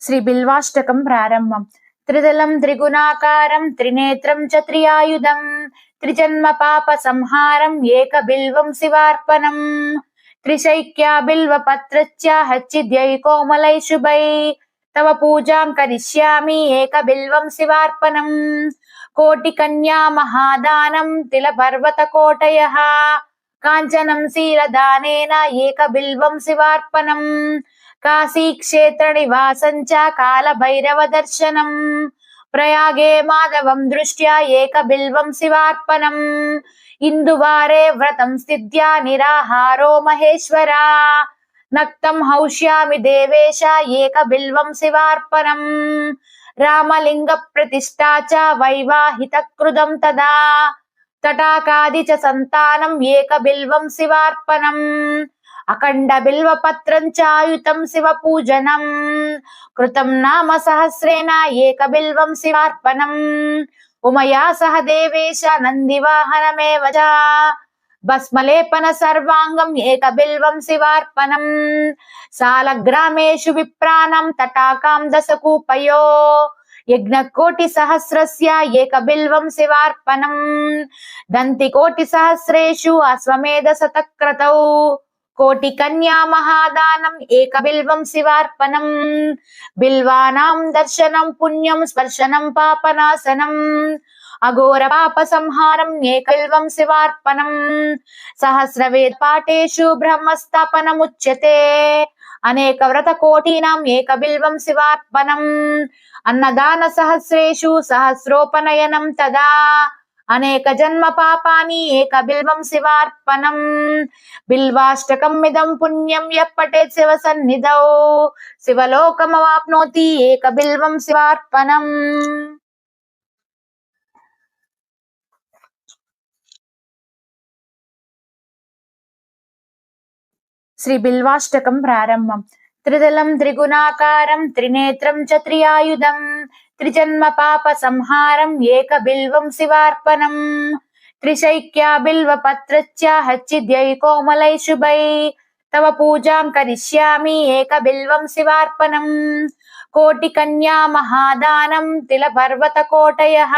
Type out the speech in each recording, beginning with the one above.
శ్రీ బిల్వాష్టకం ప్రారంభం. త్రిదలం త్రిగుణాకారం త్రినేత్రం చ త్రియాయుధం త్రిజన్మ పాప సంహారం ఏక బిల్వం శివార్పణం త్రిశైక్యా బిల్వ పత్రస్య హచ్చిద్యై కోమలై శుభై తవ పూజాం కరిష్యామి ఏక బిల్వం శివార్పణం కోటి కన్యా మహాదానం తిల పర్వత కోటయః కాంచనం శీలదానేన ఏక బిల్వం శివార్పణం కాశీ క్షేత్ర నివాసం చ కాల భైరవ దర్శనం ప్రయాగే మాధవం దృష్ట్యా ఏక బిల్వం శివార్పణం ఇందువారే వ్రతం సిద్ధ్యా నిరాహారో మహేశ్వరా నక్తం హౌష్యామి దేవేశ ఏక బిల్వం శివార్పణం రామలింగ ప్రతిష్ఠా చ వైవాహిత కృతం తదా తటాకాది చ సంతానం ఏక బిల్వం శివార్పణం అఖండ బిల్వ పత్రం చాయుతం శివ పూజనం కృతం నామ సహస్రేణ ఏక బిల్వం శివార్పణం ఉమయా సహ దేవేశ నందివాహనమేవ చ భస్మలేపన సర్వాంగం ఏక బిల్వం శివార్పణం సాలగ్రామేషు విప్రాణం తటాకాం దశకూపయో యజ్ఞకోటి సహస్రస్య ఏక బిల్వం శివార్పణం దంతి కోటి సహస్రేషు అశ్వమేధ శతక్రతౌ కోటి కన్యా మహాదానం ఏక బిల్వం శివార్పణం బిల్వానాం దర్శనం పుణ్యం స్పర్శనం పాపనాశనం అఘోర పాప సంహారం ఏక బిల్వం శివార్పణం సహస్రవేద పాఠేషు బ్రహ్మస్థాపనముచ్యతే అనేక వ్రత కోటీనాం ఏక బిల్వం శివార్పణం అన్నదాన సహస్రేషు సహస్రోపనయనం తదా అనేక జన్మ పాపాని ఏక బిల్వం శివార్పణం బిల్వాష్టకం ఇదం పుణ్యం యప్పటేత్ శివ సన్నిధౌ శివలోకమవాప్నోతి ఏక బిల్వం శివార్పణం. శ్రీ బిల్వాష్టకం ప్రారంభం. త్రిదలం త్రిగుణాకారం త్రినేత్రం చ త్రియాయుధం త్రిజన్మ పాప సంహారం ఏక బిల్వం శివార్పణం త్రిశైక్యా బిల్వ పత్రస్య హచ్చిద్యై కోమలై శుభై తవ పూజాం కరిష్యామి ఏక బిల్వం శివార్పణం కోటి కన్యా మహాదానం తిల పర్వత కోటయః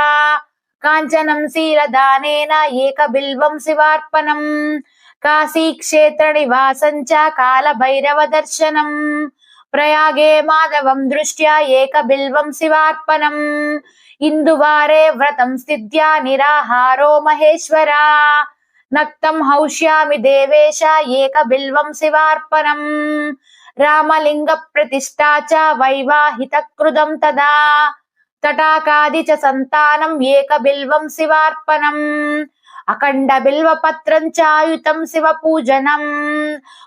కాంచనం శీలదానేన ఏక బిల్వం శివార్పణం కాశీ క్షేత్ర నివాసం చ కాల భైరవ దర్శనం ప్రయాగే మాధవం దృష్ట్యా ఏక బిల్వం శివార్పణం ఇందువారే వ్రతం సిద్ధ్యా నిరాహారో మహేశ్వరా నక్తం హౌష్యామి దేవేశ ఏక బిల్వం శివార్పణం రామలింగ ప్రతిష్ఠా చ వైవాహిత కృతం తదా తటాకాది చ సంతానం ఏక బిల్వం శివార్పణం అఖండ బిల్వ పత్రం చాయుతం శివ పూజనం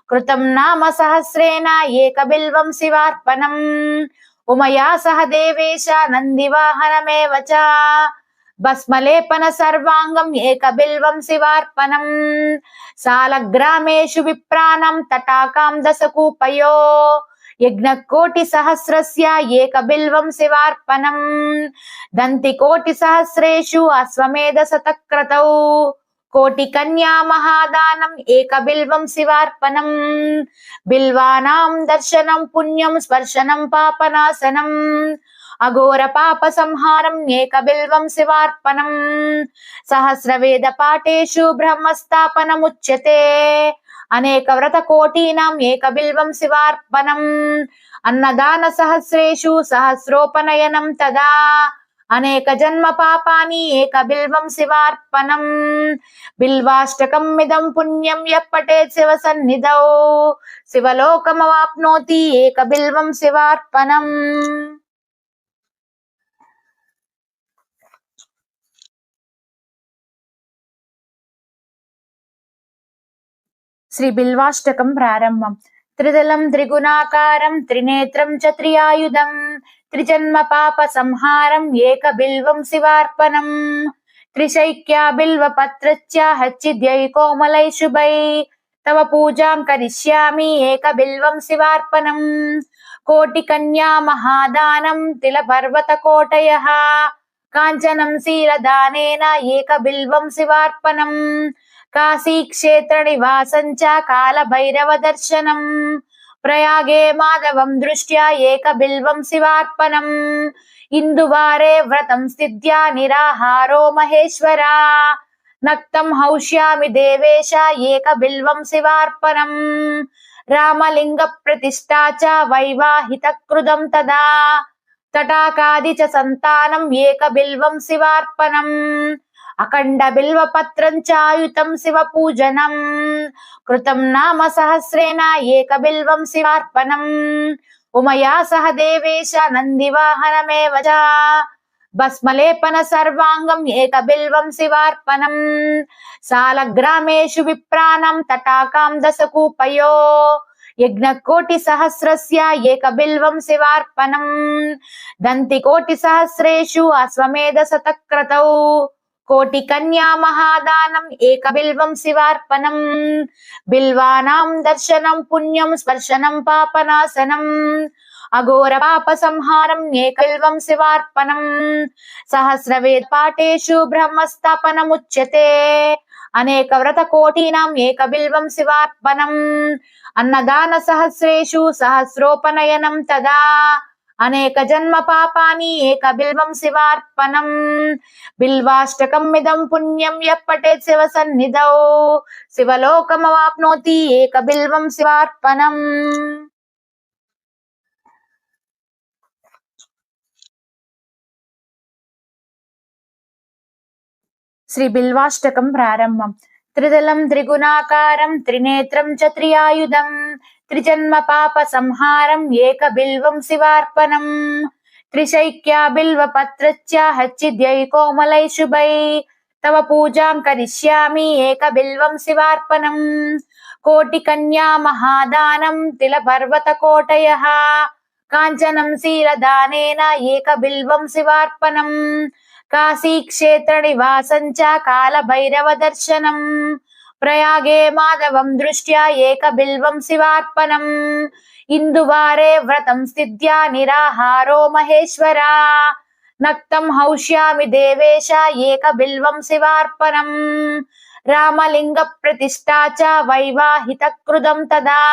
కృతం నామ సహస్రేణ ఏక బిల్వం శివార్పణం ఉమయా సహ దేవేశ నందివాహనమేవ చ భస్మలేపన సర్వాంగం ఏక బిల్వం శివార్పణం సాలగ్రామేషు విప్రాణం తటాకాం దశకూపయో యజ్ఞకోటి సహస్రస్య ఏక బిల్వం శివార్పణం దంతి కోటి సహస్రేషు అశ్వమేధ శతక్రతౌ కోటి కన్యా మహాదానం ఏక బిల్వం శివార్పణం బిల్వానాం దర్శనం పుణ్యం స్పర్శనం పాపనాశనం అఘోర పాప సంహారం ఏక బిల్వం శివార్పణం సహస్రవేద పాఠేషు బ్రహ్మస్థాపనముచ్యతే అనేక వ్రత కోటీనాం ఏక బిల్వం శివార్పణం అన్నదాన సహస్రేషు సహస్రోపనయనం తదా అనేక జన్మ పాపాని ఏక బిల్వం శివార్పణం బిల్వాష్టకం ఇదం పుణ్యం యప్పటేత్ శివ సన్నిధౌ శివలోకమవాప్నోతి ఏక బిల్వం శివార్పణం. శ్రీ బిల్వాష్టకం ప్రారంభం. త్రిదలం త్రిగుణాకారం త్రినేత్రం చ త్రియాయుధం త్రిజన్మ పాప సంహారం ఏక బిల్వం శివార్పణం త్రిశైక్యా బిల్వ పత్రస్య హచ్చిద్యై కోమలై శుభై తవ పూజాం కరిష్యామి ఏక బిల్వం శివార్పణం కోటి కన్యా మహాదానం తిల పర్వత కోటయః కాంచనం శీలదానేన ఏక బిల్వం శివార్పణం కాశీ క్షేత్ర నివాసం చ కాల భైరవ దర్శనం प्रयागे माधवं दृष्ट्या एकबिल्वं शिवार्पणम् इंदुवारे व्रतं सिद्ध्या निराहारो महेश्वरा नक्तं हौष्यामि देवेश एकबिल्वं शिवार्पणम् रामलिंग प्रतिष्ठा च वैवाहितकृतं तदा तटाकादि च संतानम् एकबिल्वं शिवार्पणम् अखंड बिल्वपत्रं चायुतं शिवपूजनम् कृतं नाम सहस्रेण एकबिल्वं शिवार्पणम् उमया सह देवेश नन्दिवाहनमेव च भस्मलेपन सर्वांगम् एकबिल्वं शिवार्पणम् सालग्रामेषु विप्राणं तटाकां दशकूपयो यज्ञकोटिसहस्रस्य एकबिल्वं शिवार्पणम् दन्तिकोटिसहस्रेषु अश्वमेधशतक्रतौ कोटिकन्या महादानम् एकबिल्वं शिवार्पणम् बिल्वानां दर्शनं पुण्यं स्पर्शनं पापनाशनम् अघोर पाप संहारम् एकबिल्वं शिवार्पणम् सहस्रवेद पाठेषु ब्रह्मस्थापनमुच्यते अनेक व्रत कोटीनाम् एकबिल्वं शिवार्पणम् अन्नदान सहस्रेषु सहस्रोपनयनं तदा अनेक जन्म पापानि एकबिल्वं शिवार्पणम् बिल्वाष्टकम् इदं पुण्यं यः पठेत् शिव सन्निधौ शिवलोकमवाप्नोति एकबिल्वं शिवार्पणम्। శ్రీ బిల్వాష్టకం ప్రారంభం. త్రిదలం త్రిగుణాకారం త్రినేత్రం చ త్రియాయుధం త్రిజన్మ పాప సంహారం ఏక బిల్వం శివార్పణం త్రిశైక్యా బిల్వ పత్రచ్చ హచ్చిద్యై కోమలై శుభై తవ పూజాం కరిష్యామి ఏక బిల్వం శివార్పణం కోటి కన్యా మహాదానం తిల పర్వత కోటయః కాంచనం శీలదానేన ఏక బిల్వం శివార్పణం काशी क्षेत्र निवासं च काल भैरव दर्शनम् प्रयागे माधवं दृष्ट्या एकबिल्वं शिवार्पणम् इंदुवारे व्रतं सिद्ध्या निराहारो महेश्वरा नक्तं हौष्यामि देवेश एकबिल्वं शिवार्पणम् रामलिंग प्रतिष्ठा च वैवाहितकृतं तदा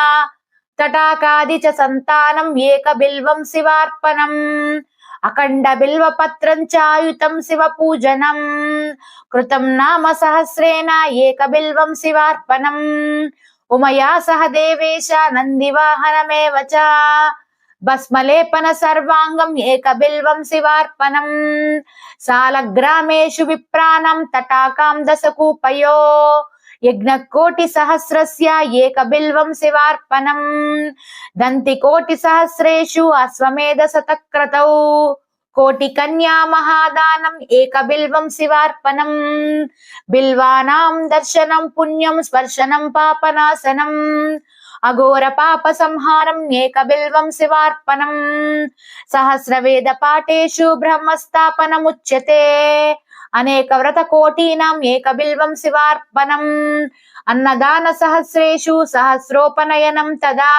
तटाकादि च संतानम् एकबिल्वं शिवार्पणम् अखंड बिल्वपत्रं चायुतं शिवपूजनम् कृतं नाम सहस्रेण एकबिल्वं शिवार्पणम् उमया सह देवेश नन्दिवाहनमेव च भस्मलेपन सर्वांगम् एकबिल्वं शिवार्पणम् सालग्रामेषु विप्राणं तटाकां दशकूपयो यज्ञकोटिसहस्रस्य एकबिल्वं शिवार्पणम् दन्तिकोटिसहस्रेषु अश्वमेधशतक्रतौ कोटिकन्या महादानम् एकबिल्वं शिवार्पणम् बिल्वानां दर्शनं पुण्यं स्पर्शनं पापनाशनम् अघोर पाप संहारम् एकबिल्वं शिवार्पणम् सहस्रवेद पाठेषु ब्रह्मस्थापनमुच्यते अनेक व्रत कोटीनाम् एकबिल्वं शिवार्पणम् अन्नदान सहस्रेषु सहस्रोपनयनं तदा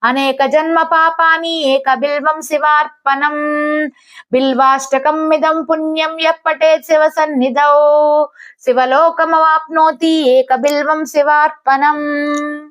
अनेक जन्म पापानि एकबिल्वं शिवार्पणम् बिल्वाष्टकम् इदं पुण्यं यः पठेत् शिव सन्निधौ शिवलोकमवाप्नोति एकबिल्वं शिवार्पणम्।